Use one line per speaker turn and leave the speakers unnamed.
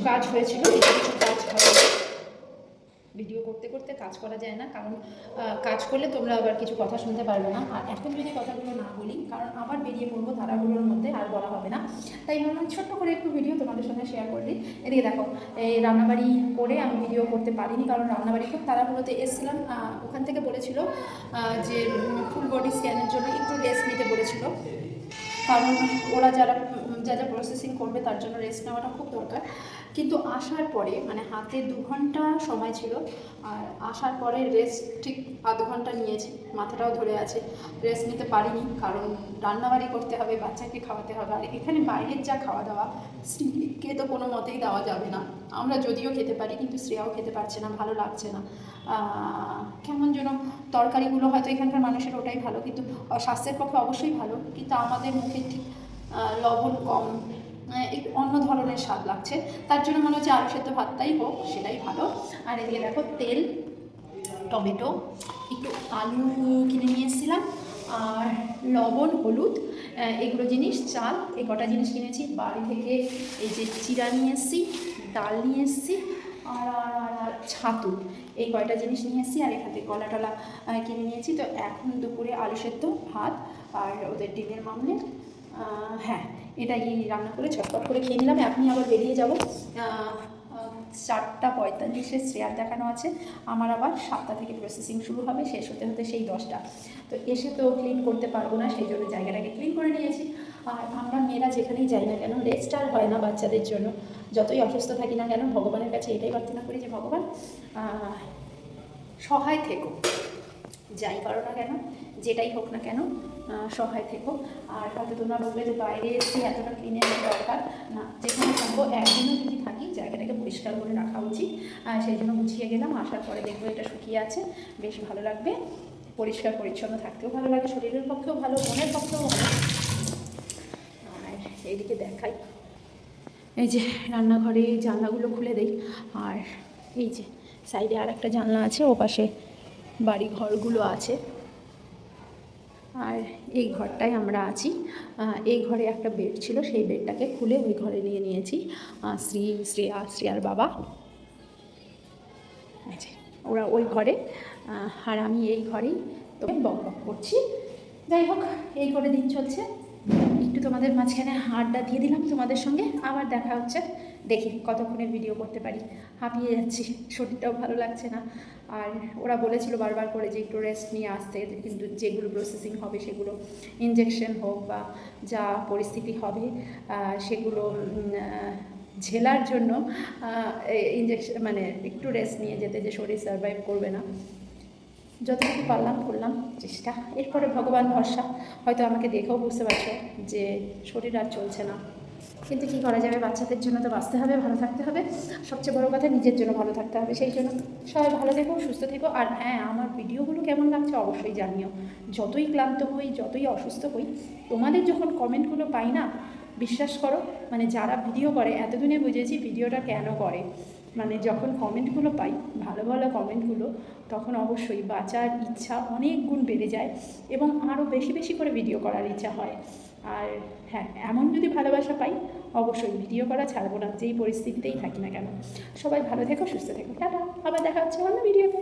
কাজ হয়েছিল, কিছু কিছু কাজ হয়। ভিডিও করতে করতে কাজ করা যায় না, কারণ কাজ করলে তোমরা আবার কিছু কথা শুনতে পারবে না। আর এখন যদি কথাগুলো না বলি, কারণ আবার বেরিয়ে পড়বো তারাগুলোর মধ্যে, আর বলা হবে না। তাই ভাবলাম ছোট্ট করে একটু ভিডিও তোমাদের সঙ্গে শেয়ার করে দিই। এদিকে দেখো, এই রান্নাবাড়ি করে আমি ভিডিও করতে পারিনি, কারণ রান্নাবাড়ি খুব তাড়াহুড়োতে এসেছিলাম। ওখান থেকে বলেছিল যে ফুল বডি স্ক্যানের জন্য একটু রেস্ট নিতে বলেছিল, কারণ ওরা যা যা প্রসেসিং করবে তার জন্য রেস্ট নেওয়াটা খুব দরকার। কিন্তু আসার পরে মানে হাতে 2 ঘন্টা সময় ছিল, আর আসার পরে রেস্ট ঠিক আধ ঘন্টা নিয়েছি, মাথাটাও ধরে আছে। রেস্ট নিতে পারিনি, কারণ রান্নাবাড়ি করতে হবে, বাচ্চাকে খাওয়াতে হবে। আর এখানে বাইরের যা খাওয়া দাওয়া স্ত্রীকে তো কোনো মতেই দেওয়া যাবে না। আমরা যদিও খেতে পারি, কিন্তু শ্রেয়াও খেতে পারছে না, ভালো লাগছে না। কেমন যেন তরকারিগুলো হয়তো এখানকার মানুষের ওটাই ভালো, কিন্তু স্বাস্থ্যের পক্ষে অবশ্যই ভালো, কিন্তু আমাদের মুখে ঠিক লবণ কম, একটু অন্য ধরনের স্বাদ লাগছে। তার জন্য মনে হচ্ছে আলু সেদ্ধ ভাতটাই হোক, সেটাই ভালো। আর এদিকে দেখো, তেল, টমেটো, একটু আলু কিনে নিয়ে এসেছিলাম, আর লবণ, হলুদ, এগুলো জিনিস, চাল, এই কটা জিনিস কিনেছি। বাড়ি থেকে এই যে চিড়া নিয়ে এসেছি, ডাল নিয়ে এসেছি, আর ছাতু, এই কয়টা জিনিস নিয়ে এসেছি। আর এখান থেকে কলা টলা কিনে নিয়েছি। তো এখন দুপুরে আলু সেদ্ধ ভাত আর ওদের ডিমের মামলেট, হ্যাঁ, এটাই রান্না করে ছটপট করে খেয়ে নিলাম। এখনই আবার বেরিয়ে যাব, 4:45 শ্রেয়ার দেখানো আছে। আমার আবার 7টা থেকে প্রসেসিং শুরু হবে, শেষ হতে হতে সেই 10টা। তো এসে তো ক্লিন করতে পারবো না, সেই জন্য জায়গাটাকে ক্লিন করে নিয়েছি। আর আমরা মেয়েরা যেখানেই যাই না কেন, রেস্ট আর হয় না বাচ্চাদের জন্য। যতই অসুস্থ থাকি না কেন, ভগবানের কাছে এটাই প্রার্থনা করি যে ভগবান সহায় থেকো, যাই করো না কেন, যেটাই হোক না কেন, সহায় থেকো। আর হয়তো তোমরা বলবে যে বাইরে এসে এতটা ক্লিনের দরকার না, যেখানে থাকবো একদিনও যদি থাকি জায়গাটাকে পরিষ্কার করে রাখা উচিত। সেই জন্য গুছিয়ে গেলাম। আসার পরে দেখবো এটা শুকিয়ে আছে, বেশ ভালো লাগবে। পরিষ্কার পরিচ্ছন্ন থাকতেও ভালো লাগে, শরীরের পক্ষেও ভালো, মনের পক্ষেও ভালো। আর এইদিকে দেখাই, এই যে রান্নাঘরে জানলাগুলো খুলে দেই। আর এই যে সাইডে আর একটা জানলা আছে, ও পাশে বাড়ি ঘরগুলো আছে। আর এই ঘরটায় আমরা আছি। এই ঘরে একটা বেড ছিল, সেই বেডটাকে খুলে ওই ঘরে নিয়ে নিয়েছি। শ্রেয়ার বাবা, ওরা ওই ঘরে, আর আমি এই ঘরেই তো বক বক করছি। যাই হোক, এই করে দিন চলছে। একটু তোমাদের মাঝখানে আড্ডা দিয়ে দিলাম তোমাদের সঙ্গে। আবার দেখা হচ্ছে, দেখি কতক্ষণের ভিডিও করতে পারি। হাঁপিয়ে যাচ্ছি, শরীরটাও ভালো লাগছে না। আর ওরা বলেছিল বারবার করে যে একটু রেস্ট নিয়ে আসতে, কিন্তু যেগুলো প্রসেসিং হবে সেগুলো, ইনজেকশন হোক বা যা পরিস্থিতি হবে সেগুলো ঝেলার জন্য ইনজেকশন মানে একটু রেস্ট নিয়ে যেতে, যে শরীর সার্ভাইভ করবে না। যতটুকু পারলাম করলাম চেষ্টা, এরপরে ভগবান ভরসা। হয়তো আমাকে দেখেও বুঝতে পারছো যে শরীর আর চলছে না, কিন্তু কী করা যাবে, বাচ্চাদের জন্য তো বাঁচতে হবে, ভালো থাকতে হবে। সবচেয়ে বড় কথা নিজের জন্য ভালো থাকতে হবে। সেই জন্য সবাই ভালো থেকো, সুস্থ থেকো। আর হ্যাঁ, আমার ভিডিওগুলো কেমন লাগছে অবশ্যই জানিও। যতই ক্লান্ত হই, যতই অসুস্থ হই, তোমাদের যখন কমেন্টগুলো পাই না, বিশ্বাস করো, মানে যারা ভিডিও করে এতদিনে বুঝেছি ভিডিওটা কেন করে। মানে যখন কমেন্টগুলো পাই, ভালো ভালো কমেন্টগুলো, তখন অবশ্যই বাঁচার ইচ্ছা অনেক গুণ বেড়ে যায়, এবং আরও বেশি বেশি করে ভিডিও করার ইচ্ছা হয়। আর হ্যাঁ, এমন যদি ভালোবাসা পাই, অবশ্যই ভিডিও করা ছাড়বো না, যেই পরিস্থিতিতেই থাকি না কেন। সবাই ভালো থেকো, সুস্থ থেকো, টাটা। আবার দেখা হচ্ছে অন্য ভিডিওতে।